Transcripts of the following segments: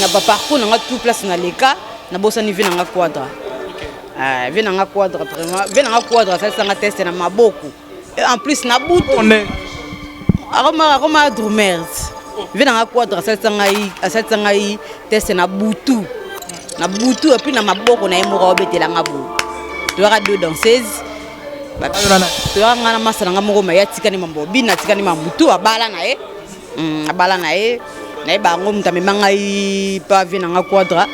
na ba parcours na tout place na leka na bosa ni vina nga quadra vina nga quadra vraiment vina nga quadra ça sanga test na maboko et en plus na butu on est aroma drumers vina nga quadra ça sanga yi test na butu et puis na maboko na yemo robetela nga bu tu auras deux danseuses tu auras ngana masana nga moko ma yatikani mambo bina tikani mamutu abala na ye na bango mutamema ngai pa vina nga quadra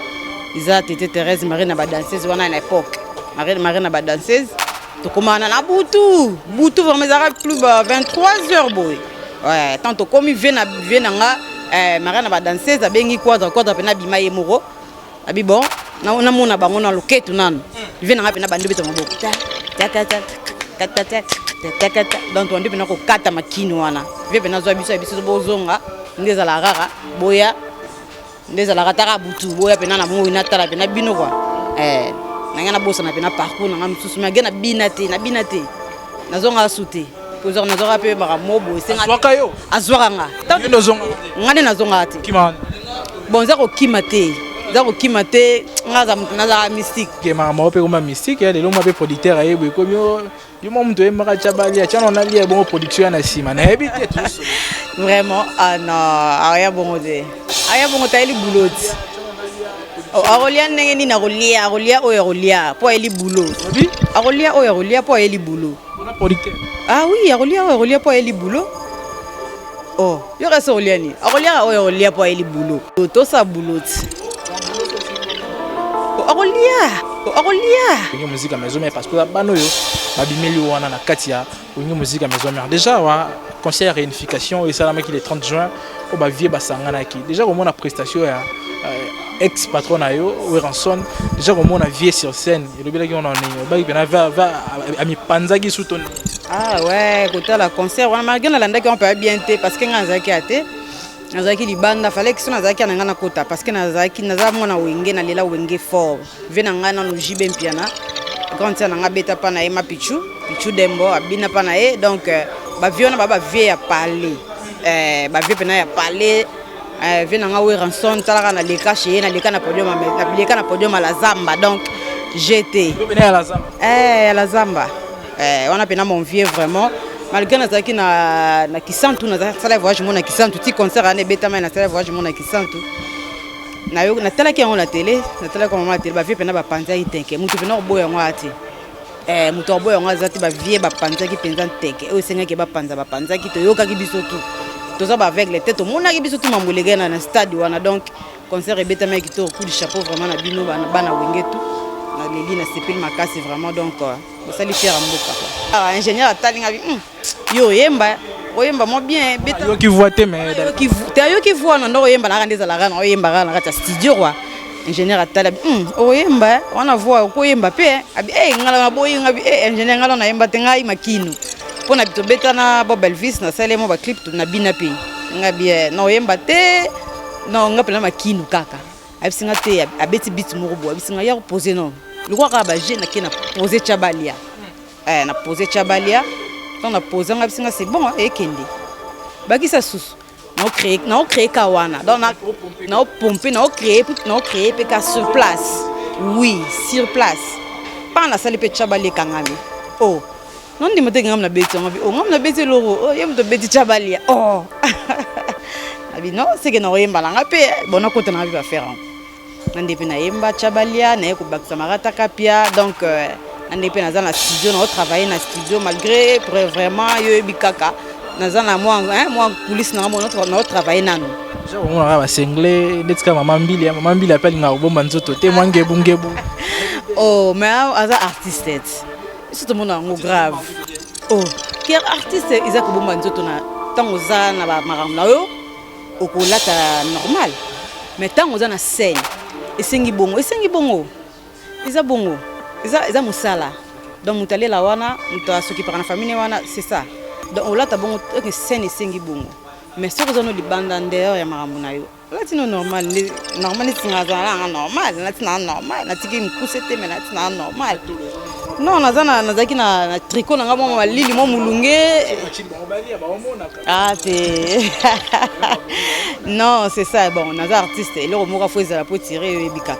iza tete Thérèse Marie na ba danseuse wana na époque Marie na ba danseuse to komana na butu vraiment ça plus 23 heures boy ouais tant comme vina nga Marie na ba danseuse abengi quadra pena bima ye moko abi bon na mona bango na loketu nanu vina nga pena bandu beto maboko ta donc on dit pena ko kata makino wana vie pena zo biso bozonga ndeza la rara boya ndeza la ratara butu boya pena na bongo inatala pena bino kwa nanga na bosa na pena parcours nanga msusu ma gena binate nazonga sute pozo nazonga pe ba mobo senga azwaka yo azwaka nga ndozonga ngane nazonga ate kimane bon zako kimate ngaza mtu naza mystique ke mama ope comme mystique ya lelo mabe producteur ayebwe ko yo mo mtu emaka chabali ya chano na lia bon production na sima na hebite tous vraiment non aya bongo taili boulot arolia ndenge ni na rolia oyo rolia po eli boulot arolia po eli boulot on a producteur ah oui arolia po eli boulot oh yo reste rolia ni arolia po eli boulot to sa boulot arolia une musique à maison mais parce que bano yo babimeli wana na katia une musique à maison mais déjà wa concert réunification et ça la maki le 30 juin au ba vie basangana ki déjà comme on a prestation ya ex patron ayo Weranson déjà comme on a vie sur scène et le bilaki on en est ba bena va ami panzaki souton ah ouais côté la concert on malgré na landa qui on peut bien té parce que ngazaki até nazaki libanda fallait que nazaki na ngana kota parce que nazaki nazamona wenge na lela wenge fort vena ngana no jibe mpiana quand ça nga beta pa na ema pichu dembo abina pa na e donc ba viona ba vie ya parler ba vie pena ya parler vena nga Weranson talaka na leka chez na leka na podium la zamba donc j'étais la zamba on a pena mon vieux vraiment malgré nazaki na Kisantu nazala voyage mon na Kisantu ti concert ane beta mai na sala voyage mon na Kisantu na yo na tala ki on la télé na tala comme ma télé ba vie pena ba panza iteke mutu pena boya ngwa ati mutu boya ngwa zati ba vie ba panza ki penza teke o senga ki ba panza ki to yoka ki biso tout to za ba avec les têtes mona ki biso tout mambolega na stade wana donc concert beta mai ki to coup de chapeau vraiment na bino bana wenge tout na leli na sepil makasi vraiment donc ça lui fait mboka ingénieur atalinga yo yemba moi bien beta yo ki voite mais yo ki voit na ndo yemba na ndeza la rana yemba na kata studio kwa ingénieur atala yemba wana voit ko yemba pe abi ngala na boyi ngabi ingénieur ngala na yemba tenga makino pona bito beta na Bob Elvis na sale mo ba clip na bina pe ngabi no yemba te no ngapela makino kaka abisinga te abeti bit morobo abisinga ya poser non le roi rabaje na kena poser chabalia na poser chabalia quand on a posé on a dit c'est bon et kende baki ça sous na créé kawana donc na pomper na créé pe sur place oui sur place pas na salle pe chabalia kangami oh non ndi mote ngam na beti ngam na beti loro yem to beti chabalia oh abi non c'est que na yemba na pe bona ko tana va faire nande pe na yemba chabalia na ko bakisa marata kapia donc nande pe na za na studio na travailler na studio malgré vraiment yo bikaka na za na moi coulisse na mo notre travailler nanu je on a ba single netka mama mbili appelle nga bomba nzoto te ngebu oh mais as artiste surtout mon grave oh qui artiste ils a ko bomba nzoto na tango za na ba maramna yo okolata normal mais tango za na scène esengi bongo iza bongo iza musala donc mutalela wana mutasoki par na famille wana c'est ça donc olata bongo que scène esengi bongo mais ce que nous libanda ndeo ya marambo na yo latino normal singa za normal latino normal natiki mkusete mais latino normal Non, nazaki na tricot nanga mwa malili mwa mulunge. Ah, c'est non, c'est ça. Bon, naza artiste, le moko faut ezala po tirer ebika.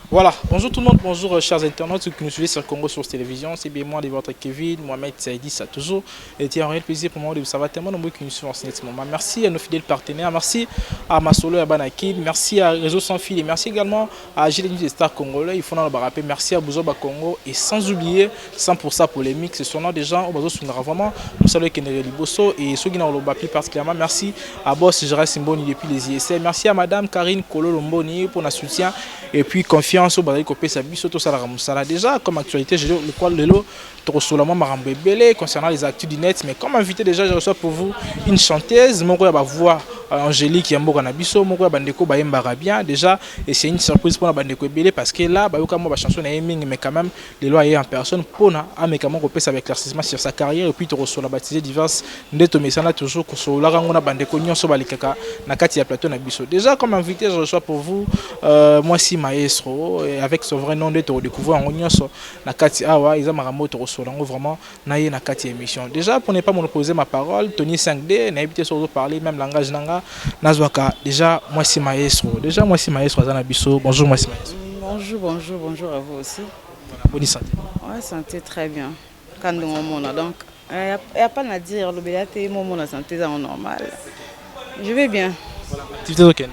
Voilà, bonjour tout le monde, bonjour chers internautes qui nous suivent sur Congo Source Télévision. C'est bien moi de votre Kevin, Mohamed Saïdi, ça toujours. Et c'est un réel plaisir pour moi de vous savoir tellement nombreux qui nous suivent en ce moment. Merci à nos fidèles partenaires, merci à Masolo et à Banakid, merci à Réseau Sans Fil et merci également à Gilles des Stars Congolais. Il faut nous rappeler, merci à Bouzoba Congo et sans oublier 100% polémique. Ce sont des gens au Bazo Sundara vraiment. Nous saluons Kenere Liboso et ceux qui n'ont pas plus particulièrement. Merci à Boss Gérard Simboni depuis les ISL. Merci à Madame Karine Kolo Lomboni pour notre soutien et puis confiance. Déjà comme actualité, je crois concernant les actus du net, mais comme invité déjà je reçois pour vous une chanteuse, mon voix Angélique Yambo Nabiso, mon bandeko Bayembara bien déjà, et c'est une surprise pour la bandeko Belé parce que là bayoka moi chanson na aiming mais quand même les lois en personne pour na amekamo kopé avec éclaircissement sur sa carrière et puis to reçoit baptisé diverses ndeto mesana toujours ko so la ngona bandeko nyonso balikaka na kati ya plateau na biso. Déjà comme invité je reçois pour vous moi si maestro avec son vrai nom de te redécouvrir en nyonso na kati awa ils amarambo to reçoit vraiment na ye na kati émission. Déjà pour ne pas monopoliser ma parole, Tony 5D n'a évité sur parler même langage nanga nazwaka. Déjà moi si maestro, Azana Bisso. Bonjour moi si maestro. Bonjour à vous aussi. Bonne santé. Ouais, santé très bien. Quand on a donc y a pas à dire le béaté mon la santé en normal. Je vais bien. Activité OK.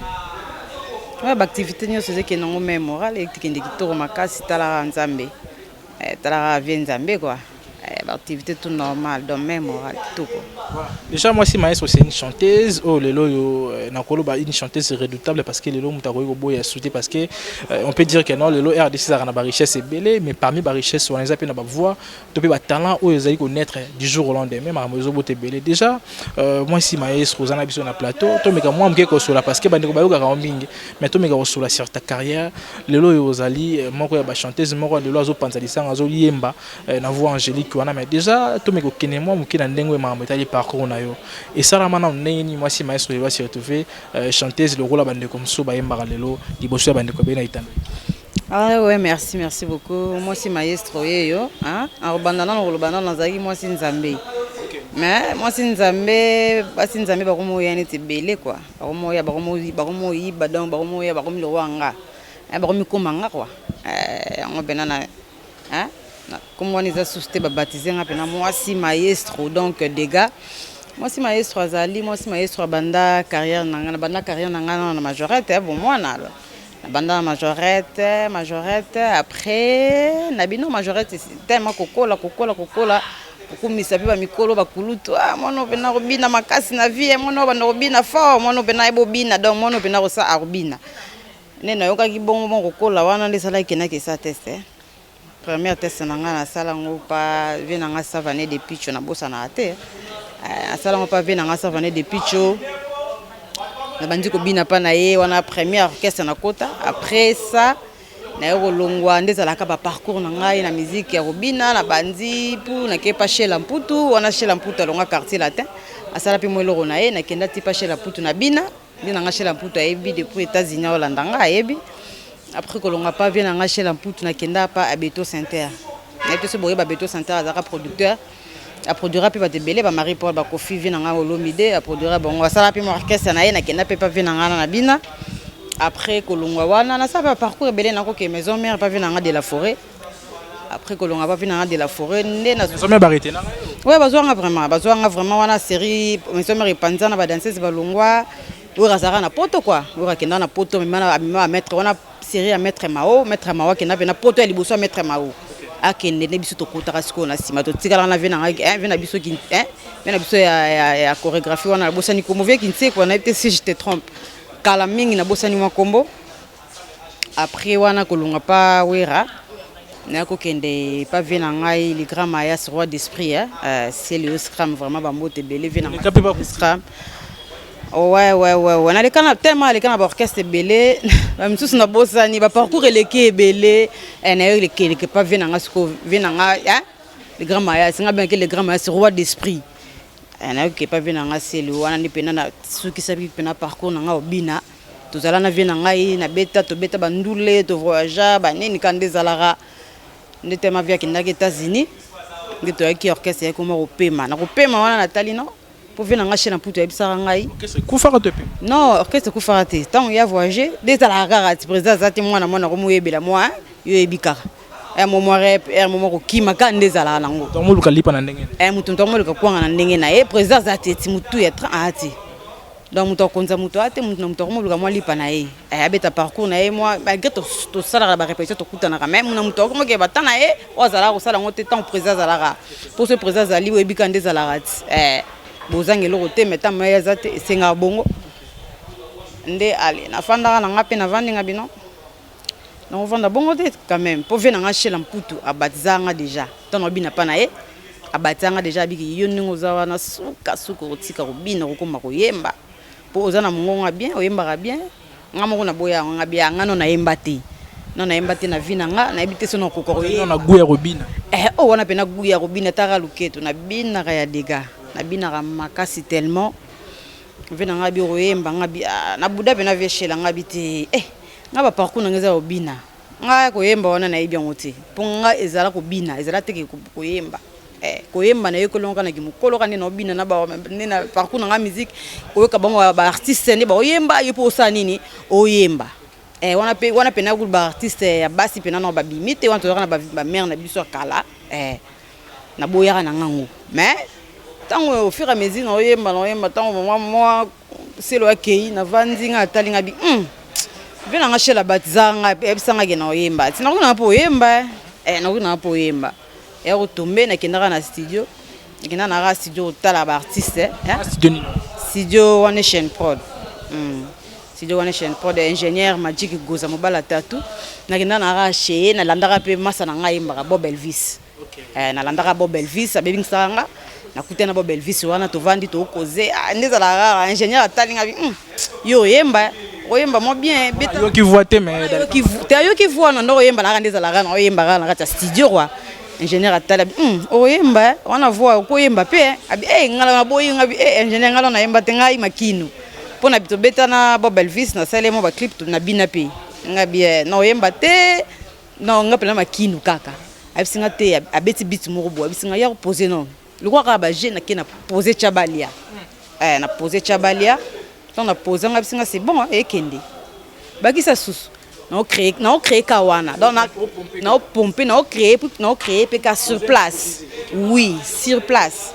Ouais, activité nous c'est que non même moral et qui ndikito makasi tala nzambe. Tala vient nzambe quoi. Activité tout normal dans même moral tout quoi. Déjà moi si maestro c'est une chanteuse une chanteuse redoutable parce que lelo mutakoyi boya sauter parce que on peut dire que non lelo RDC a na richesse belé mais parmi ba richesse on les appelle na ba voix to pe ba talent o ezali connaître du jour au lendemain mamozo bote belé. Déjà moi si maestro zana biso na plateau to meka moi mke ko sola parce que bandeko bayoka ka mingi mais to meka ko sola sur ta carrière lelo yozali moko ya ba chanteuse moko lelo azo panzalisa azo yemba na voix angélique wana mais déjà to meka kene moi mke na ndengwe mametali parcours na yo et ça la mana neni moi si maestro il va se retrouver chanteuse le rôle à bande comme ça bayemba lelo liboso bande ko bena itana. Ah ouais, merci beaucoup. Moi si maestro yo hein en bandana no lobana nazaki moi si nzambe. Mais moi si nzambe ba komo ya neti belé quoi. Ba komo yi badon ba komo ya ba komo loanga. Ba komo komanga quoi. On benana hein comme on les a suscité baptisé ngapena moi si maestro donc des gars. Moi si maestro azali, moi si maestro banda carrière nanga na majorette bon moi na banda majorette après na bino majorette tellement kokola kumisa pe ba mikolo ba kulutu mono pena robina makasi na vie mono banda robina fort mono pena ebobina donc mono pena ko sa arbina nena yoka ki bongo kokola wana ndesala kena ke sa test première test nanga na sala ngopa vena nga savane de picho na bosa na ate asala ngopa vena nga savane de picho na bandi ko bina pa na ye wana première orchestre na kota après ça na yo longwa ndezala ka ba parcours na ngai na musique ya robina na bandi pour na ke pa chez la mputu wana chez la mputu longa quartier latin asala pe mwelo na ye na kenda ti pa chez la mputu na bina nga chez la mputu ayebi depuis États-Unis Hollande nga ayebi après que l'on a pas bien engager l'ampoute na kenda pas à Beto Center na to se boye ba Beto Center azaka producteur a produira pe ba te belé ba Marie Paul ba Kofi vina nga olomide a produira bon wa sala pe mo orchestre na ye na kenda pe pa vina nga na bina après que l'on wana na ça va parcours belé na ko ke maison mère pas vina nga de la forêt après que l'on a pas vina nga de la forêt né na maison mère barité na ouais bazwanga vraiment wana série maison mère panza na ba danseuse ba longwa ou razara na poto quoi ou rakenda na poto mais à mettre wana série à mettre Mao qui n'a pas poto à liboso à mettre Mao à qui n'est biso to kota rasiko na sima to tikala na vena vena biso qui vena biso ya chorégraphie wana bossa ni komovie qui ne sait quoi na peut si je te trompe kala mingi na bossa ni combo après wana kolonga pa wera na kokende pas vie na ngai le grand mayas roi d'esprit c'est le scram vraiment ba mbote belé vie na scram. Ouais na le kana tellement le kana ba orchestre belé ba misusu na bosani ba parcours eleki belé na yo le pas vie na ngai siko vie na ngai le grand mayas nga bien que le grand mayas roi d'esprit na yo pas vie na ngai c'est le wana ni pena na suki sabi pena parcours na ngai obina tozala na vie na ngai na beta to beta bandule to voyager ba nini kande zalara ndete ma via kindaki États-Unis ndito yaki orchestre yako mo kopema na kopema wana Nathalie non pour venir ngache na puto yebisaka ngai orchestre kufara te pe non orchestre kufara te tant ya voyager déjà la rara ti président zati mwana mwana ko moyebela moi yo ebikaka moment rep moment ko kima ka ndezala nango to mo luka lipa na ndenge mutu to mo luka kwanga na ndenge na président zati ti mutu ya 30 ati donc mutu konza mutu ate mutu ko luka mo lipa na abeta parcours na moi malgré to sala ba répétition to kutana quand même mutu ko mo ke batana ozala ko sala ngote tant président zala pour ce président zali we bika ndezala ati bozangelo kote meta maya zate senga bongo nde ale na fanda na ngape na vandi ngabino na vanda bongo te quand même pour venir ngachela mputu abatizanga déjà tant obina pa na abatanga déjà biki yo ningo zawa na suka otika kobina kokoma koyemba po ozana mongonga bien oyemba bien ngamo na boya ngabia ngano na yemba te non na yemba te na vina nga na ebite sono kokoro na guya robina wana pena guya robina taka luketo na bina ya dega na bina makasi tellement vena ngabi royemba ngabi na buda pena veshela ngabi te ngaba parcours ngeza obina nga koyemba wana na ebia ngote ponga ezala kobina ezala teke koyemba koyemba na yekolonga na kimukolo kandi na obina na ba na parcours nga musique oyoka bango ba artiste ne ba oyemba yepo sa nini oyemba wana pena ku ba artiste ya basi pena na ba bimite wana tozaka na ba mère na biso kala na boyaka na ngango mais tango au fur et à mesure na oyemba tango moi c'est le accueil na vandinga atalinga bi vena nga shela batizanga ebisanga ke na oyemba tina kuna po oyemba na kuna po oyemba retomber na kinara na studio kinara na studio tala ba artiste studio One Nation Prod studio One Nation Prod ingénieur Magic Goza mobala tatu na kinara na chez na landaka pe masa na ngai mbaka Bob Elvis na landaka Bob Elvis abebingisanga na kutena Bob Elvis wana to vandi to koze ndeza la rara ingénieur atalinga bi yo yemba oyemba mo bien beta yo ki voit te mais yo ki voit na ndo oyemba la ndeza la rara oyemba na kata studio kwa ingénieur atala oyemba wana voix ko yemba pe abi ngala na boyi ngabi ingénieur ngala na yemba te ngai makinu pona bito beta na Bob Elvis na sale mo ba clip na bina pe ngabi na oyemba te na ngapela makinu kaka abisinga te abeti bit mo bo abisinga ya poser non le roi Rabaje na kena poser chabalia na poser chabalia donc na poser nga bisinga c'est bon kende baki sa susu na créer kawana donc na pomper na créer pe ka sur place oui sur place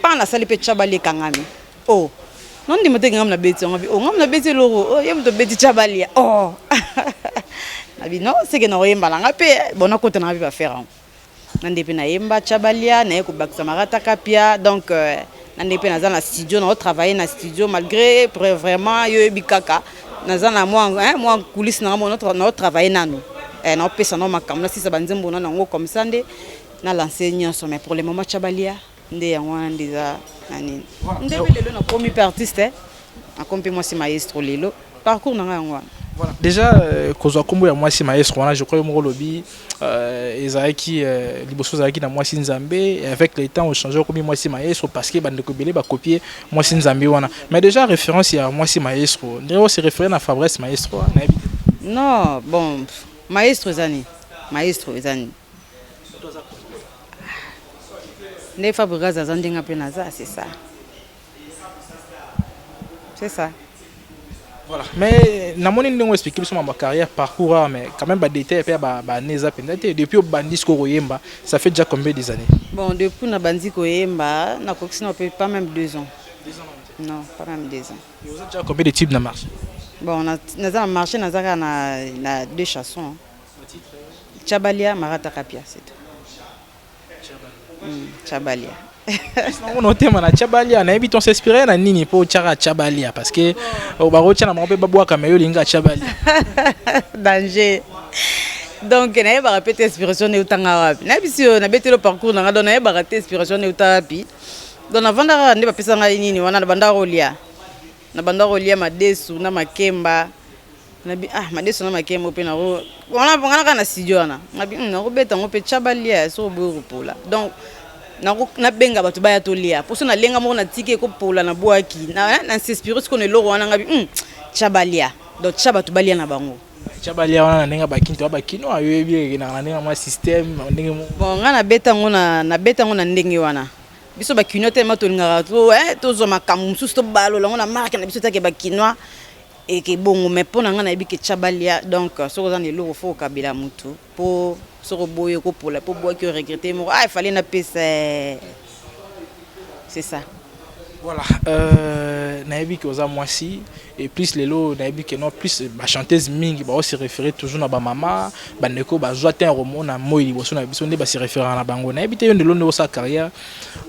pas na salle pe chabalia kangami non ndi mate ngam na beti ngam na beti loro yem to beti chabalia abi non c'est que na yemba nga pe bona kota na va faire nande na yemba chabalia na ko bakisa marata kapia donc nande pe na za studio na travailler na studio malgré vraiment yo bikaka na za na moi coulisse na notre travailler nanu na pesa na makam na sisa banzembo na ngo comme ça nde na l'enseignant so mais pour le moment chabalia nde ya ngwana ndiza nani nde lelo na komi artiste na kompi moi si maestro lelo parcours na ngwana. Voilà. Déjà, moi c'est maestro, je crois que mon lobby, Ezaki, Liboso Zaki na moi c'est Nzambe, et avec le temps on change comme moi c'est maestro parce que bande kobele ba copier moi c'est Nzambe wana. Mais déjà référence il y a moi c'est maestro. Ndero c'est référé à Fabrice maestro. Non, bon, maestro zani. Ne Fabrice azandinga pena za, c'est ça. C'est ça. Voilà. Mais na moni ndingo expliquer sur ma carrière parcours mais quand même ba détail pe ba neza pendate depuis au bandis ko yemba ça fait déjà combien des années? Bon depuis na bandis ko yemba na coxina pas même 2 ans. 2 ans non, pas même 2 ans. Vous avez déjà combien de types na marché? Bon na za marché na za na 2 chansons. Le titre Chabalia Marata Kapia c'est tout. Chabalia. On a thème na Chabalia na ebi ton s'inspirer na nini po chara Chabalia parce que au baro tia na mo pe babwa kameyo linga Chabalia. Danger. Donc naye ba répéter inspiration ne utanga wapi na biso na betelo parcours na ngado naye ba rater inspiration ne utapi donc na vanda nde ba pesa ngai nini wana na banda rolia madesu na makemba na bi madesu na makemba pe na ro wana kana studio na ngabi na ko beta ngope chabalia so bo pola donc na benga batu baya tolia poso na lenga mo na tike ko pola na boaki na s'inspirer ce qu'on est lo wana ngabi chabalia donc chabatu balia na bango chabalia wana nenga bakinto bakino ayebi na nenga ma système ndenge mo bon ngana beta ngona na beta ngona ndenge wana biso bakino tellement tolingaka to tozo makamu mususu to balo ngona marque na biso take bakino et que bongo mais pona ngana yebi ke chabalia donc soko za ndelo fo kabila mutu po soko boye ko pola po boye que regretter mo il fallait na pesa c'est ça. Voilà, Naïbi qui osa moi si et plus les lots Naïbi qui non plus ma chanteuse Ming bah se référer toujours à ba maman ba neko ba joie un roman na moi il bosso na biso ne ba se référer à bango Naïbi te de l'on sa carrière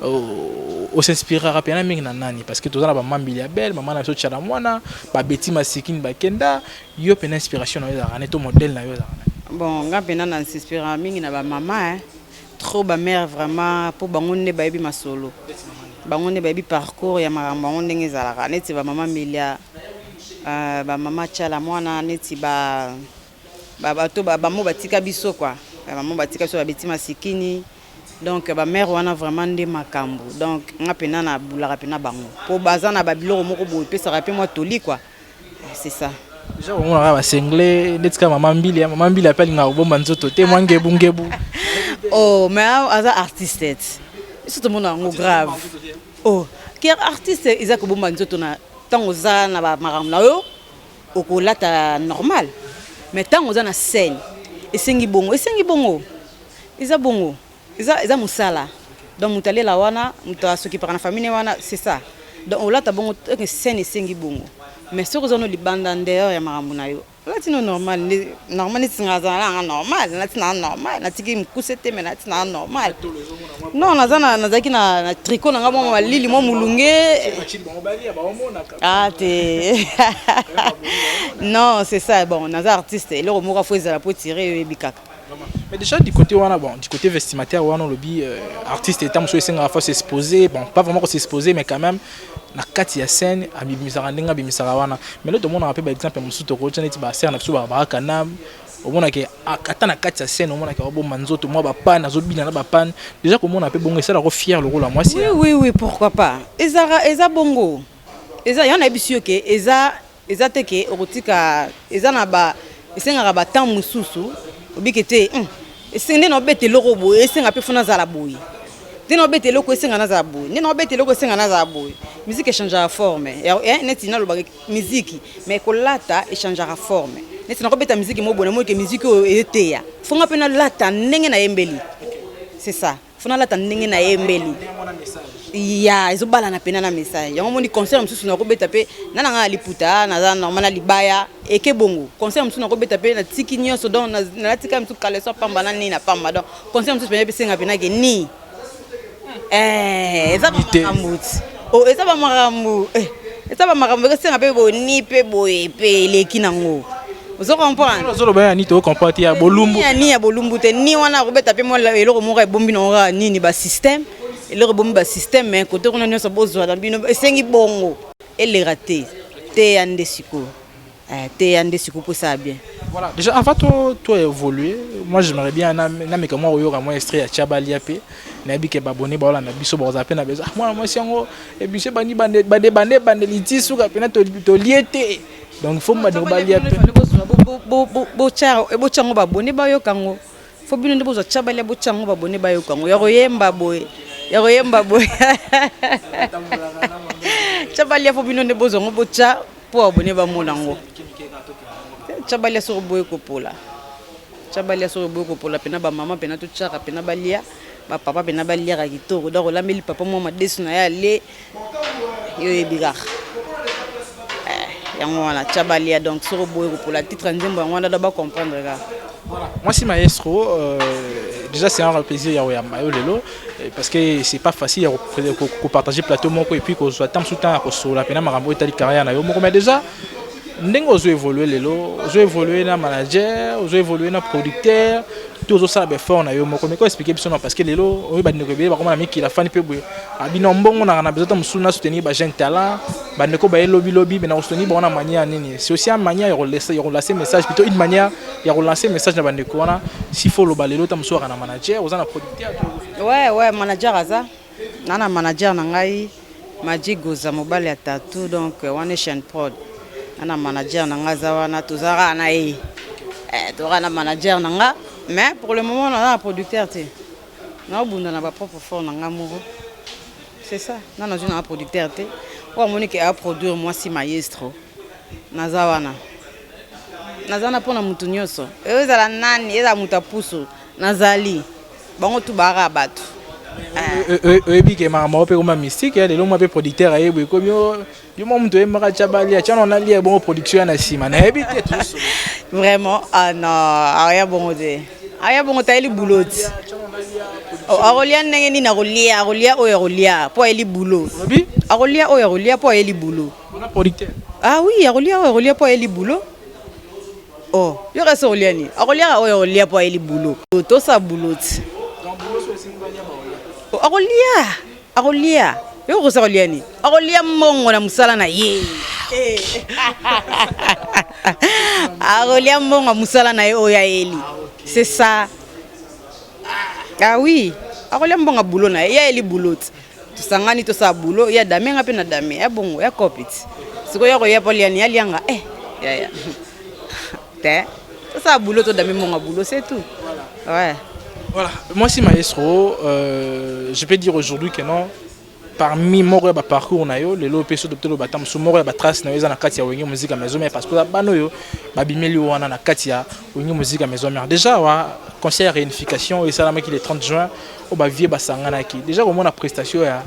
au s'inspirer rapidement Ming na nani parce que tout ça ba maman Bilia belle maman na so tchala mwana ba Betty Masikine ba Kenda yo pe inspiration na yo za to modèle na yo za bon nga pena na s'inspirer Ming na ba maman trop ba mère vraiment pour bango ne ba yebi masolo bango ne baby parcours ya makambo ndenge ezalaka neti ba mama Milia ba mama Chala mwana neti ba bato ba mo batika biso quoi ba mo batika biso ba Betty Masikini donc ba mère wana vraiment nde makambo donc nga pena na bulaka pena bango po bazana ba biloko moko boye pesa rapé moi toli quoi c'est ça déjà on va singler neti ka mama Mbili appelle nga bomba nzoto te mwange bungebu oh mais aza artiste c'est tout le monde grave. Oh, qui artiste ils a que bon nzoto na tango za na ba maram na yo okolata normal. Mais tango za na scène esengi bongo iza bongo iza musala. Donc mutale la wana muta soki par na famille wana c'est ça. Donc olata bongo que scène esengi bongo. Mais ce que nous libanda ndeur ya marambu na yo latino normal singa za normal latino normal natiki mkusete mais latino normal non nazaki na tricot na ngamo malili mo mulunge ah te non c'est ça bon naza artiste le romo faut ezala pour tirer bikaka. Mais déjà du côté wana bon du côté vestimentaire wana lobby artiste état monsieur singa faut s'exposer bon pas vraiment s'exposer mais quand même na kati ya scène abimisaka ndenga bimisaka wana mais l'autre monde rappelle par exemple musuto ko tshana ti ba scène na biso ba kana au mona ke ata na kati ya scène au mona ke bo manzoto moi ba pan azobina na ba pan déjà comment on appelle bongo ça la fier le rôle à moi si oui pourquoi pas eza bongo eza yana bisio ke eza te ke okotika eza na ba esenga ba temps mususu obikete esende no bete loko boye esenga pe fona zala boye dino bete loko esenga na za boye nino bete loko esenga na za boye musique change la forme neti na loba musique mais kolata change la forme neti na ko beta musique mo bona mo ke musique eteya fonga pe na lata ndenge na yembeli c'est ça fona lata ndenge na yembeli ya ezobala na pena na message yango moni concert msusu na ko beta pe na nga liputa na za normal na libaya eke bongo concert msusu na ko beta pe na tiki nyonso donc na tika mtu kaleso pamba na ni na pamba donc concert msusu pe senga pe na ke ni eza makambuti oh eza ba makambu eza ba makambu ke senga pe boni pe boye pe leki nango ozo comprendre ozo loba ni to comprendre ya bolumbu ni ya bolumbu te ni wana ko beta pe mo eloko mo ka bombi na ora nini ba système eloko bombi ba système mais côté on a nyonso bozo na bino esengi bongo ele raté te ande siko pour ça bien. Voilà, déjà avant toi évoluer, moi j'aimerais bien na mais comment oyo ka moi extrait à Chabalia pe na bi ke babone ba la na biso ba za pe na beza moi si ngo e bi se bani bande litisu ka pe na to liete donc il faut me dire balia pe bo chango babone ba yo kango faut bino ndo bozo Chabalia bo chango babone ba yo kango ya royemba boy Chabalia faut bino ndo bozo ngo bo cha po abone ba monango Chabalia sur boye kopola pena ba mama pena to chaka pena balia ba papa pena balia ka kitoko donc la meli papa mama desu na ya le yo ebira yango wana Chabalia donc sur boye kopola titre nzembo yango wana ba comprendre ga. Voilà, moi c'est maestro déjà c'est un plaisir ya mayo lelo parce que c'est pas facile de partager plateau moko et puis qu'on soit tant sous temps ko sur la pena marambo etali carrière na yo moko mais déjà ndenge ozo évoluer lelo ozo évoluer na manager ozo évoluer na producteur tout ozo sala befort na yo moko mais ko expliquer biso parce que lelo oyo ba ndeko ba koma na miki la fani pe boye abino mbongo na besoin musuna na soutenir ba jeune talent ba ndeko ba lobby mais na soutenir ba na manière nini c'est aussi une manière de relancer message plutôt une manière de relancer message na ba ndeko wana s'il faut lo ba lelo ta musoka na manager oza na producteur ouais manager aza na manager na ngai Magic Goza mobile ya tatou donc One Nation Prod ana manager na nga za wana tozara na tozara na manager na nga mais pour le moment on a un producteur te na bunda na ba propre fort na nga moko c'est ça na une un producteur te o monique a produire moi si maestro na za wana nazana pona mutu nyoso ezala nani eza mutapuso nazali bango tu bara batu ebi ke mama pe comme mystique ya lelo mo pe producteur ayebwe comme yo mo mtu emaka chabali ya chana onali ya bon production na sima na ebi te tout vraiment ah non aya bongo ta eli boulot arolia ndenge ni na rolia oya po eli boulot arolia oya po eli boulot on a producteur ah oui arolia po eli boulot oh yo reste rolia ni arolia po eli boulot to sa boulot arolia yo ko sa rolia ni arolia mongo na musala na ye arolia mongo musala na ye oya eli c'est ça ah oui arolia mongo boulot na ye eli boulot to sangani to sa boulot ya damenga pe na dame ya bongo ya kopit siko yo ya poliani alianga ya te to sa boulot to dame mongo boulot c'est tout ouais. Voilà, moi si maestro, je peux dire aujourd'hui que non, parmi mon parcours na yo, les lopes de le batam sous mon trace na yo na katia wengi musique à maison mais parce que bano yo babimeli wana na katia wengi musique à maison mais déjà wa concert réunification et ça la qui le 30 juin au ba vie basangana ki déjà comme on a prestation ya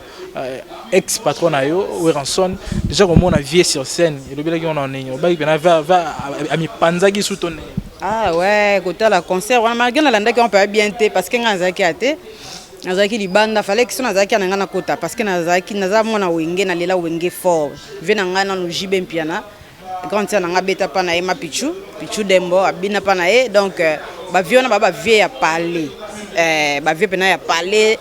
ex patron na yo Weranson déjà comme on a vie sur scène et le bilaki on en est ba qui va ami panzaki sous ton ah ouais, côté la concert, on a marqué la on peut bien te parce que ngazaki ate, ngazaki libanda fallait que son ngazaki na ngana kota parce que ngazaki naza mona wenge na lela wenge fort. Vena ngana no jibe mpiana. Quand ça nga beta pa na ema pichu dembo abina pa na e donc ba viona ba vie ya parler. Ba vie pena ya parler.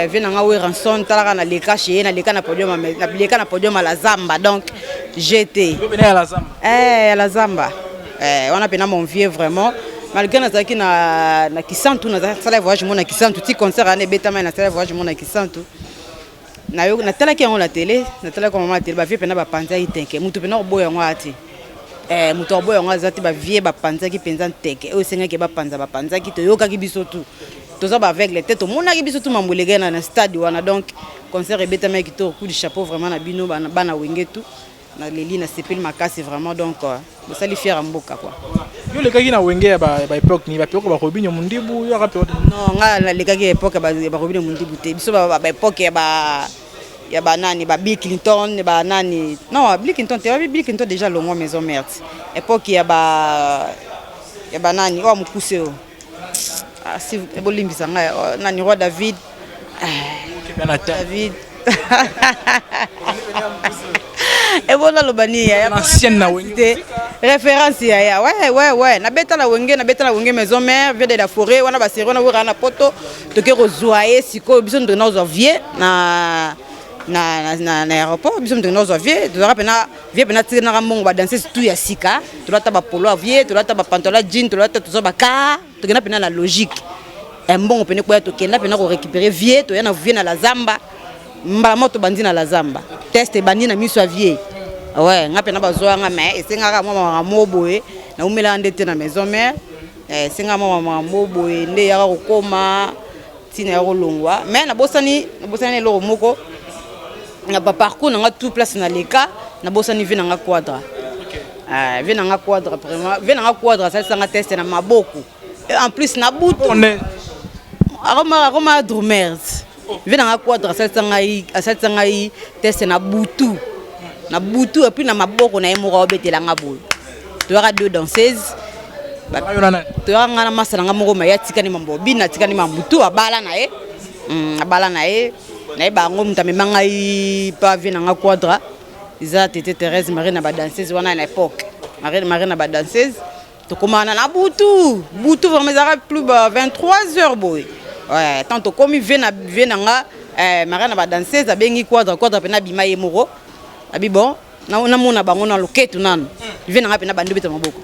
Vena nga we ranson talaka na leka chez na leka na podium na leka na podium la zamba donc j'étais. Pena la zamba. La zamba. On a pena mon vieux vraiment malgré nazaki na kisantu na sala voyage mon na kisantu ti concert ane beta mais na sala voyage mon na kisantu na yo na tala ki on la télé na tala ko mama télé ba vieux pena ba panza itenke mutu pena oboya ngo ati mutu oboya ngo azati ba vieux ba panza ki penza nteke o senga ke ba panza ki to yoka ki biso tu toza ba avec les têtes mona ki biso tu mambulega na stade wana donc concert e beta mais ki to coup de chapeau vraiment na bino bana wenge tu na leli na sepel makasi vraiment donc ça lui fier mboka quoi yo le kaki na wenge ba époque ni ba peko ba robinyo mundibu yo rapio non nga le kaki époque ba robinyo mundibu te biso ba époque ya ba nani ba Bill Clinton ba nani non Bill Clinton te Bill Clinton déjà le mois maison mère époque ya ba nani o mukuse o si bolimbisa nga nani roi David et voilà le bani ancienne na wenge référence ya ouais na beta la wenge maison mère vient de la forêt wana ba série na wura na poto to ke rozoaye siko biso ndo na ozovier na aéroport biso ndo na ozovier to ra pena vie pena tina ka mongo ba danser tout ya sika to lata ba polo avier to lata ba pantalon jean to lata to zo ba ka to kena pena la logique mbongo pena ko ya to kena pena ko récupérer vie to ya na vie na la zamba mbala moto bandi na la zamba test bandi na miso avier ouais nga pena bazoa nga mais esenga mama moboye na umela ndete na maison mère esenga mama moboye nde ya kokoma tina ya kolongwa mais na bosani lo moko na ba parcours na nga tout place na leka na bosani vi na nga quadra vi na nga quadra vraiment vi na nga quadra ça sanga test na maboko et en plus na butu aroma drumers vi na nga quadra ça sanga test na butu et puis na maboko na yemo robetela nga boy to ra deux danseuses to ra nga na masa nga moko ma ya tikani mambo bina tikani mambutu abala na ye na ba ngom tamemanga pa vi na nga quadra iza tete Thérèse Marie na ba danseuse wana na époque marraine na ba danseuse to komana na butu vraiment ça plus 23h boy ouais tant to komi vena nga marraine na ba danseuse abengi quadre pena bima ye moko abi bon na mona bango na loketu nano vena nga pena bandu beta maboko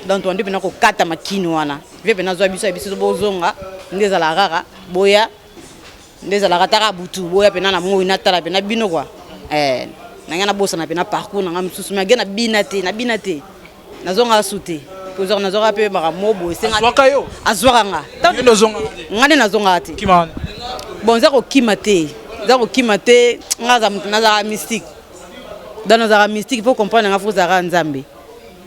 donc on dit pena ko kata makino wana vie pena zo biso bozonga ndeza la rara boya ndeza la ratara butu boya pena na mo ina tala pena bino kwa nanga bossa na pena parcours nanga msusu ma gena binate nazonga sute pozor nazonga pe ba mobo senga azwaka nga tanto nazonga ngane nazonga ati kimana bon zako kimate ngaza naza mystique dans naza mystique il faut comprendre nga faut zara nzambe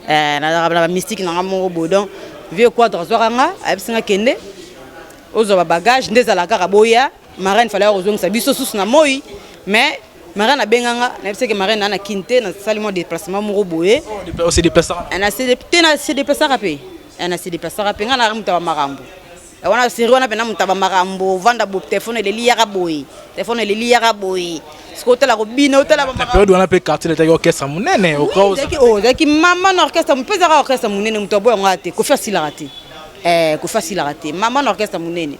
naza mystique nanga mobo donc vieux quadre azwaka nga abisinga kende ozo ba bagage ndeza la kaka boya marraine fallait ozonga sa biso susu na moi mais marraine a benganga na biseke marraine na kinte na salimo déplacement moko boye on se déplace na se déplacer rapé na se déplacer rapé ngana mutaba makambo wana siri wana pena mutaba makambo vanda bo téléphone le liya boye siko tala ko bino tala ba période wana pe quartier le orchestre munene au cause zaki mama na orchestre mpeza ka orchestre munene mutobo ngate ko faire si la raté mama na orchestre munene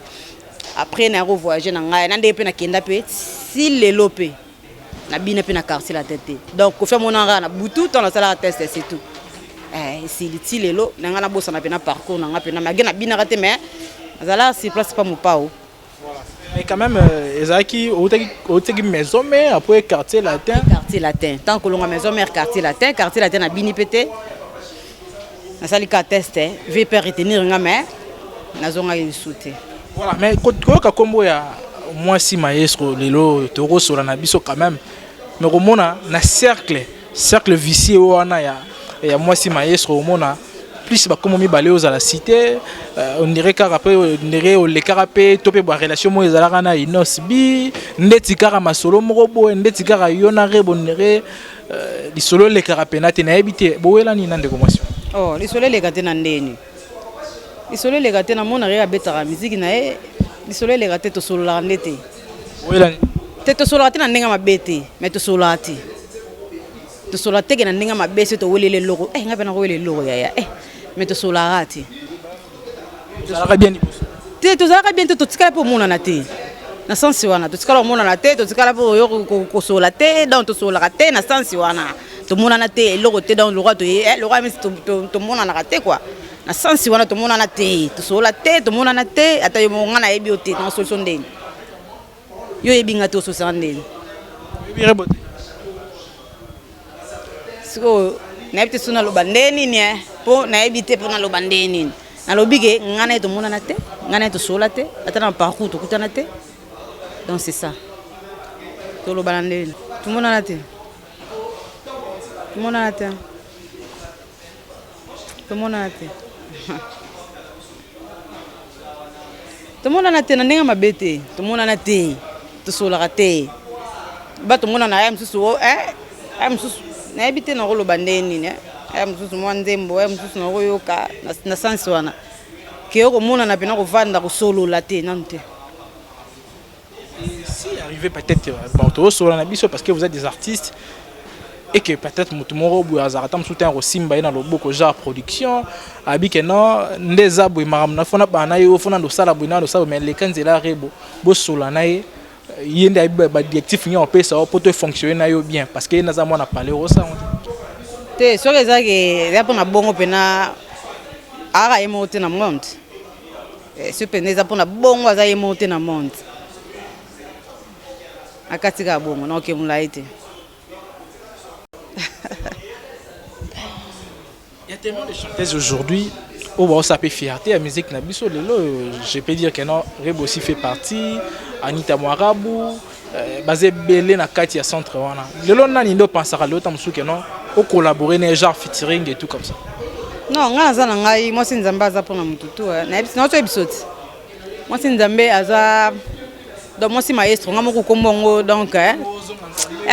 après na revoyager na ngai na ndepe na kenda pe si lelo pe na bina pe na quartier la tête donc ko fait mon anga na butu ton la sala test c'est tout si lelo na nga na bossa na pe na parcours na nga pe na magena bina raté mais azala si place pas mon pao voilà mais quand même ezaki oteki maison mais après quartier latin tant que longa maison mère quartier latin na bini pété na sali ka test veut pas retenir nga mais na zonga yisute voilà mais ko kombo ya moi si maestro lelo toro sur na biso quand même mais komona na cercle vicieux wana ya moi si maestro mona plus ba comme mi balé aux à la cité on dirait carapé on dirait le carapé topé ba relation mo ezalaka na inosbi ndeti kara masolo moko bo ndeti kara yona rebonere li solo le carapé na te na habité bo wela ni nande komation oh li solo le gate na ndeni li solo le gate na mona re abetaka musique na e li solo le gate to solo la ndete wela te to solo ati na ndenga mabete mais to solo ati to solo tege na ndenga mabese to welele logo ngabe na welele logo ya mais to solo ati ça bien te to zaka bien to tikala po mona na te na sensi wana to tikala mona na te to tikala po yo ko solo te donc to solo te na sensi wana to mona na te logo te dans le roi le roi mais to mona na te quoi na sensi wana to mona na te to solo te to mona na te ata yo ngana ebi ote na solution ndeni yo ebinga to so sandeni ebi rebote siko na ebite suna lo bandeni ni po na ebite po na lo bandeni na lobige ngana to mona na te ngana to sola te ata na parcours to kutana te donc c'est ça to lo bandeni to mona na te to mona na te to mona na te to mona na te na ndenga mabete to mona na te to sola te ba to mona na ya msusu msusu na ebite na lo bandeni ne msusu mwanzembo msusu na yoka na sensi wana ke ko mona na pena ko vanda ko solo la te nante si arrivé peut-être bon to solo na biso parce que vous êtes des artistes et que peut-être mutumoro bu azarata msuta ko simba ina loboko genre production abike no ndeza bu maram na fona bana yo fona ndo sala bu na ndo sala mais les kanzela rebo bo solo na ye yende ba directif ni on peut ça pour te fonctionner na yo bien parce que naza mona parler au ça te soki ezaki eza mpona bongo mpena aka ye moko te na monde soki mpena eza mpona bongo aza ye moko te na monde akati kaka bongo na oke molai te il y a tellement de chanteuses aujourd'hui où ça peut fierté la musique na biso lelo je peux dire que non Rebo aussi fait partie Anita Mwarabu basé belé na kati ya centre wana lelo nani ndo pensaka lelo tamusu que non au collaborer ne genre featuring et tout comme ça non nga za na ngai moi si nzambe aza pona mututu na to ebisoti moi si nzambe aza donc moi si maestro nga moko kombongo donc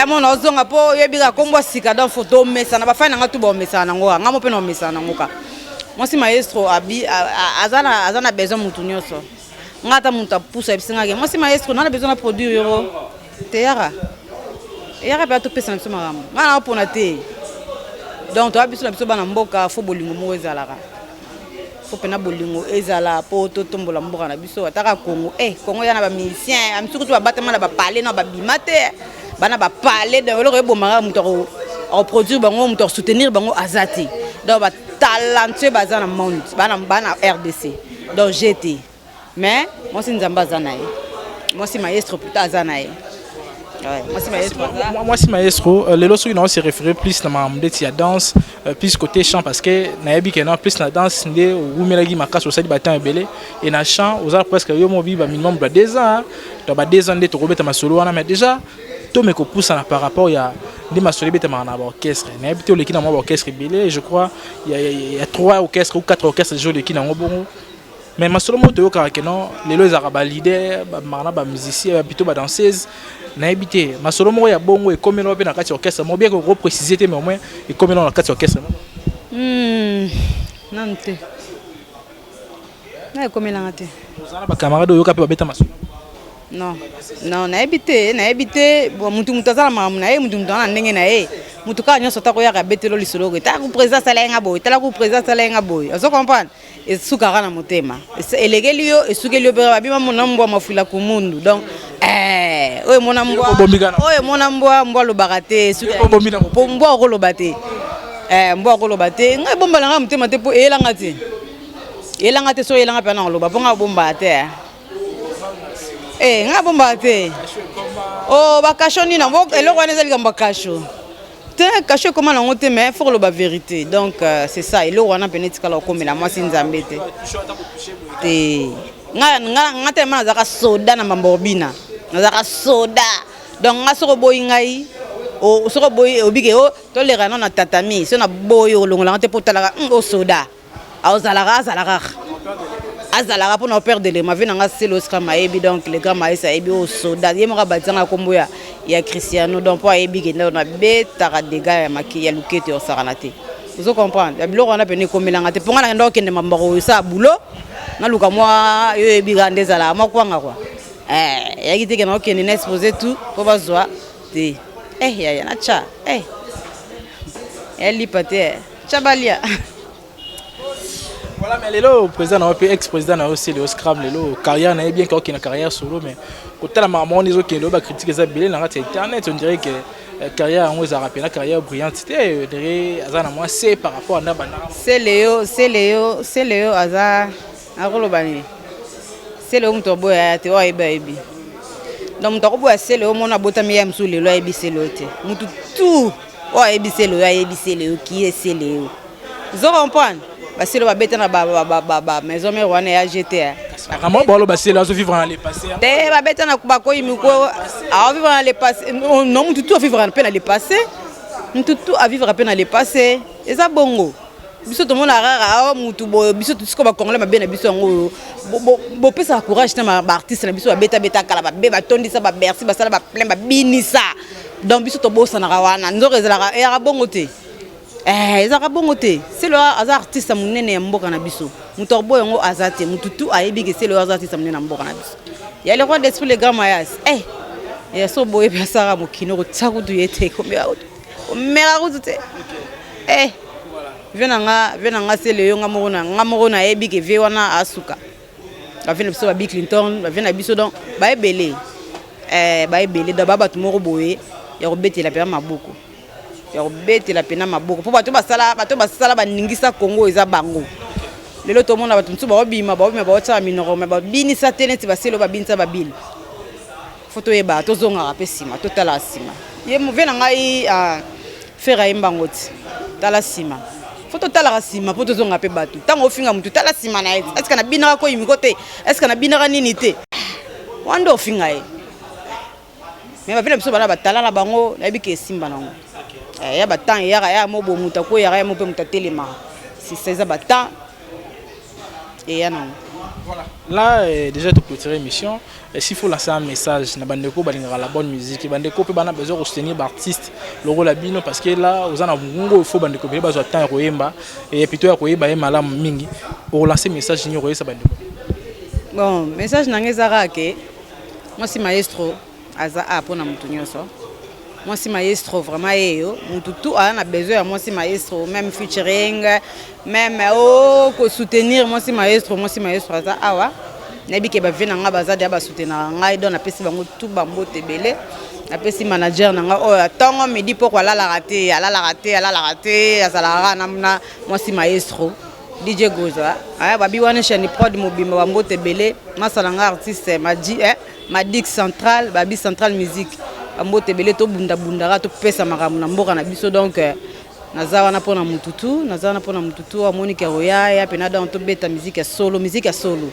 mon ozonga po yebika kombo sika donc photo mesa na bafana nga tu ba mesa na ngo nga mo pe no mesa na ngo ka moi si maestro azana besoin mutu nyoso nga ta mutu pousse ebisinga ke moi si maestro na besoin na produire yo te yara yaka pe atopesa na biso makambo nga na mpona te donc toya biso na biso bana mboka fo bolingo moko ezalaka fo pena bolingo ezala po totombola mboka na biso ataka Congo Congo ya na bamusicien amisuku to babatama na bapale na babima te bana bapale donc eloko ebomaka moto akoproduire bango moto akosoutenir bango aza te donc batalentueux baza na monde bana RDC donc j'étais mais moi si nzambe aza na ye moi si maestro plutôt aza na ye. Ouais, moi si maestro les lois qui se référer plus dans ma à danse plus côté chant parce que naebi que non plus na danse ndé ou melagi makaso ça di batan belé et na chant aux arts presque yo mo bi ba minimum de 2 ans donc ba 2 ans de to robeta ma solo wana mais déjà to me ko pousse na par rapport ya des ma solo beta ma na orchestre naebi to le ki na mo orchestre belé je crois il y a 3 orchestres ou 4 orchestres jo le ki na ngo mais ma solo mo to yo ka non les lois araba leader ba marna ba musicien plutôt ba danseuse na habité ma solo moko ya bongo et comme on na kati orchestre mo bien ko repréciser mais au moins et comme on na kati orchestre nante na comme la ngate ozana ba camarade yo ka pe ba beta ma solo non na habité bon mutu azala mamu na ye mutu na ndenge na ye mutu ka nyoso ta ko ya ka betelo lisolo ko ta ku président sala nga boy ta ku président sala nga boy ozo comprendre et sukara na motema elegeli yo esukeli yo ba bima mona mbwa mafula ku mundu donc oye mona mbwa lobaka te po mbwa okoloba te mbwa okoloba te ngai bombala nga motema te po eyelanga te so eyelanga mpe na koloba mpo nga bombala te nga bombala te bakasho nina eloko wana eza likambo bakasho te kasho ekoma nango te mais faut koloba vérité donc c'est ça eloko wana pene etikala okomela mwasi nzambe te nga te ma nazaka soda na mamborbina nazaka soda donc nga soko boyi ngai soko boyi obike toleka no na tatami so na boyi olongolanga te po talaka soda azalaka mpona operdre le mavi nanga selo scram ayebi donc le grand maïs ayebi soda ye moka batizanga kombo ya Cristiano donc po ayebi kende na betaka dega ya lukete osaka na te ozo comprendre ya biloko wana pene ekomelanga te mpo nga na kende okende mambako osa bulo naluka mwa yo yebika nde ezalaka mwa kwanga kwa yaki te kende okende na expose tout po bazwa te yaya na tcha yalipa te tcha balia. Voilà, mais le président ex-président a aussi le Scrum, le carrière n'a bien qu'aucune carrière solo, mais quand la maman les autres qui ont critiqué ça, bien là sur internet, on dirait que carrière en aux arabes, la carrière brillante, c'était derrière Azana moi c'est par rapport à Nabana. C'est Léo, Azar, Arolobani. C'est Léo Mtobo à Théo et Baby. Donc Mtobo c'est Léo mon abotamiam sous les lois et biselote. Moutou tout, et biselo, qui est c'est Léo. Vous comprenez? Parce que le babette na maison mère wana ya GTA. Comment bolo basé là vivre dans le passé. Te babette na kubako imiko a vivre dans le passé. Non tout vivre en peine dans le passé. Tout à vivre à peine dans le passé. Et ça bongo. Biso to mona rara mutu biso tout ce ko ba congolais ma bien biso ngo bo pesa courage na ba artiste na biso ba beta kala ba be ba tondisa ba merci ba sala ba plein ba binisa. Donc biso to bossa na wana nzoko ezala ya bongo te. Ezaka bongo te c'est le artiste munene ya mboka na biso muto boyo ngo azate mututu ayebi ke c'est le artiste munene na mboka na biso ya le roi d'esprit le grand mayas ya so boye pasara mokino ko tsakutu yete ko mera ko te venanga c'est le yonga morona ayebi ke ve wana asuka ba vena biso ba Bill Clinton ba vena biso donc ba ebele da baba tumoro boye ya robeti la pe maboko ya obete la pena maboko po bato basala baningisa Congo eza bango lelo to mona bato ntsu ba obima ba otsa minoro ba binisa teneti baselo ba binisa ba bil foto eba to zonga pe sima to tala sima ye muvena ngai fera imbangoti tala sima foto tala sima po to zonga pe batu tango ofinga mutu tala sima na eti est-ce kana binaka ko yimiko te est-ce kana binaka nini te wando ofinga e mais ba vile biso bana batala na bango na bike simba nango ya batan ya mobo muta ko ya mo pe mutatelema si c'est ça batan et ya non voilà là déjà tout clôturer émission s'il faut lancer un message na bandeko balingara la bonne musique bandeko pe bana besoin de soutenir l'artiste le rôle abino parce que là aux ana mungo il faut bandeko pe besoin temps koyemba et plutôt ya koyeba e malam mingi pour lancer message ni koyesa bandeko bon message nangezaka ke moi si maestro aza a pona mutu nyoso moi si maestro vraiment eyo mututu a besoin moi si maestro même featuring même ko soutenir moi si maestro ça awa nabi ke ba vena nga bazade ba soutenir nga don apesi bango tout bambote belé apesi manager nanga oyo tongo midi poko la raté azala na moi si maestro DJ Goza babi wana chani prod mobimba bambote belé masalanga artiste Madix Central babi Central Musique bambote belé to bunda to pesa makamu na mboka na biso donc naza wana pona mututu amoni ke roya ya pena dans to beta musique ya solo musique ya solo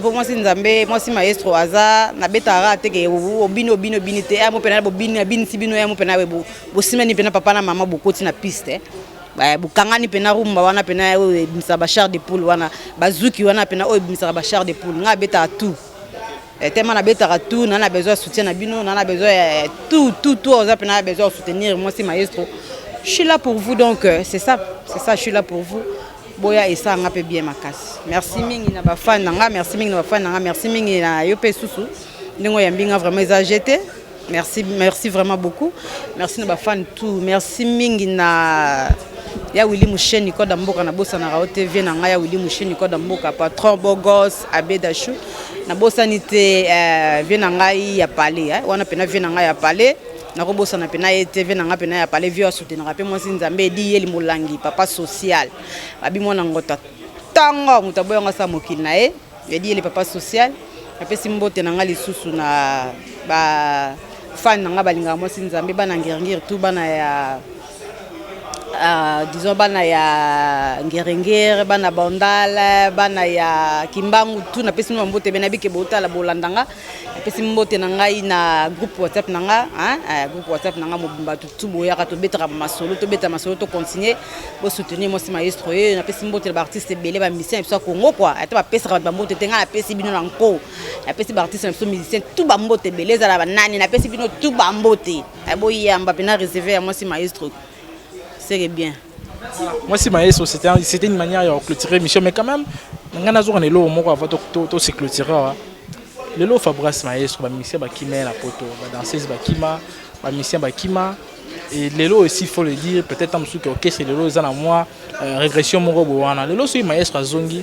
pour moi si nzambe moi si maestro aza na beta ra te ke obino te mo pena bo bini sibino ya mo pena bo simeni pena papa na mama bokoti na piste bukangani pena rumba wana pena bimisa bachar de poule wana bazuki wana pena oyo bimisa bachar de poule nga beta tout tellement na beta tout na besoin de soutien na bino na besoin tout oza pena besoin de soutenir moi si maestro je suis là pour vous donc c'est ça je suis là pour vous boya esa nga pe bien makasi merci mingi na ba fan nga merci mingi na yo pe susu ndingo ya mbinga vraiment exagéré merci vraiment beaucoup merci na ba fan tout merci mingi na ya Willy Musheni ko damboka na bosa na TV na nga ya Willy Musheni ko damboka patron bogos abedashu na bosa nité vena ngai ya palais wana pena vena ngai ya palais na ko bosa na pena TV na nga pena ya palais vio soutenir pe moi nzambe di yeli molangi papa social babi mona ngota tango mutaboya nga sa mokili na ye di yeli papa social apesi mbote na nga lisusu na ba fan na nga balinga moi nzambe bana ngirngir tout bana ya disons bana ya ngerengere bana bandala bana ya kimbangu tu na pesi mbote bena bike bota la bolandanga pesi mbote na ngai na groupe WhatsApp nanga groupe WhatsApp nanga mobimba tu boya ka to beta masolo to continuer bo soutenir moi si maestro na pesi mbote ba artiste belé ba musicien so Congo quoi ata ba pesi ba mbote tenga na pesi bino na nko na pesi ba artiste so musicien tout ba mbote belé za la banani na pesi bino tout ba mbote bo yamba pena réserver moi si maestro c'est bien. Moi si maestro c'était une manière de clôturer l'émission mais quand même ngana zo kanelo moko avant to se clôturer le lo Fabrice maestro ba musicien ba kima la poto ba danseuse ba kima ba musicien ba kima et le lo aussi faut le dire peut-être en dessous que OK c'est le lo za na moi régression moko bowana le lo so maestro azongi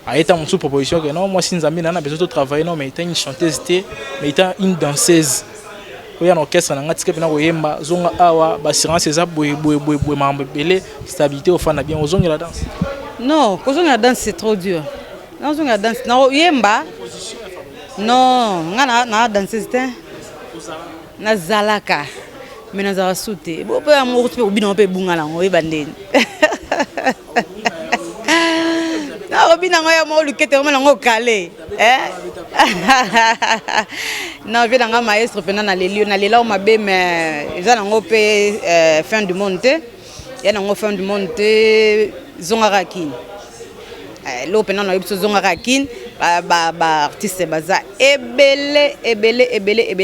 a été en sous proposition que non moi si nzambi nana besoin de travailler non mais était une chanteuse mais était une danseuse oya na orchestre na ngati kepena koyemba zonga awa ba assurance eza boye mambo belé stabilité au fan na bien ozonga la danse non kozonga la danse c'est trop dur non zonga la danse na yemba non ngana na danse c'était na zalaka mais na zara souté bo pe amour tu pe bino pe bunga la ngoy bandeni na robina ngoya mo lukete mo ngo kale non je nga maestro pena na lelio na lela o mabe mais eza nango pe fin du monde ya nango fin du monde zonga rakine lo pena na yebso zonga rakine ba artiste baza ebele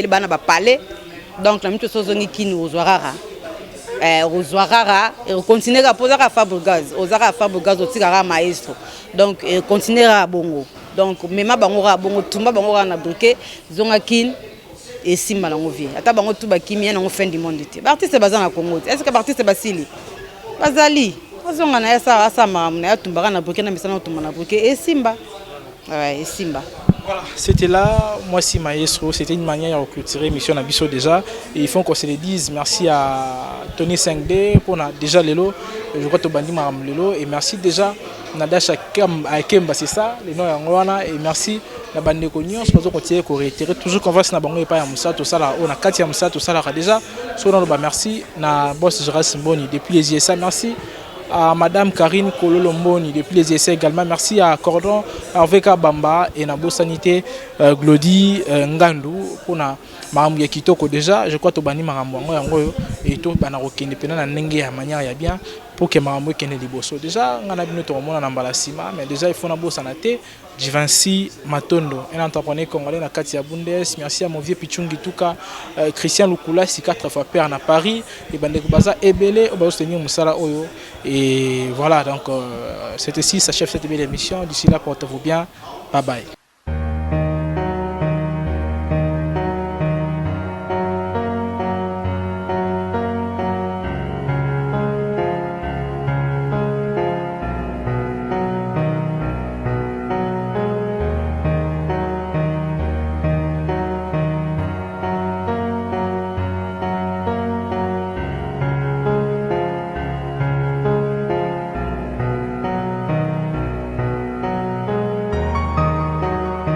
bana ba parler donc la mito so zongi kini ozwarara Roswarara et continuer à poser à Fabregas otika maestro donc continuer à bongo donc mema bango ra bongo tumba bango ra na briquet zonga kin et simba lango vie ata bango tuba kimia na fin du monde te artiste baza na Congo est-ce que artiste basili bazali bazonga na asa mamu na tumba na briquet na misana tumba na briquet et simba ouais et simba. Voilà, c'était là, moi si maestro, c'était une manière de clôturer l'émission Nabiso déjà. Et il faut qu'on se le dise, merci à Tony 5D pour déjà Lelo, je crois que Bandi Maram Lelo, et merci déjà Nadacha Kemba, c'est ça, les noms Yangwana, et merci la bande Cognon, je pense qu'on continue à réitérer toujours qu'on va se nabango et pas à Moussa, tout ça là, on a Katia Moussa, tout ça là déjà. Sur merci, na boss Gérard Simboni, depuis les ISA, merci. À Madame Karine Kololomboni depuis les essais également. Merci à Cordon, Arveka Bamba et Nabo Sanité Glody Ngandou pour na Maram Yakitoko déjà. Je crois que Bani Maram Wango et tout Banaroki indépendant Nenge à manière ya bien pour que Maram Kene Liboso. Déjà, on a bien tout le monde en Ambalasima, mais déjà il faut Nabo Sanate, Jivansi Matondo, un entrepreneur congolais na Katia Bundes. Merci à mon vieux Pichungi Tuka, Christian Lukula, si 4 fois père à Paris, et Bandeko Baza Ebele, Obaostenir Moussala Oyo. Et voilà, donc c'est ici, ça chef cette belle émission. D'ici là, portez-vous bien. Bye bye.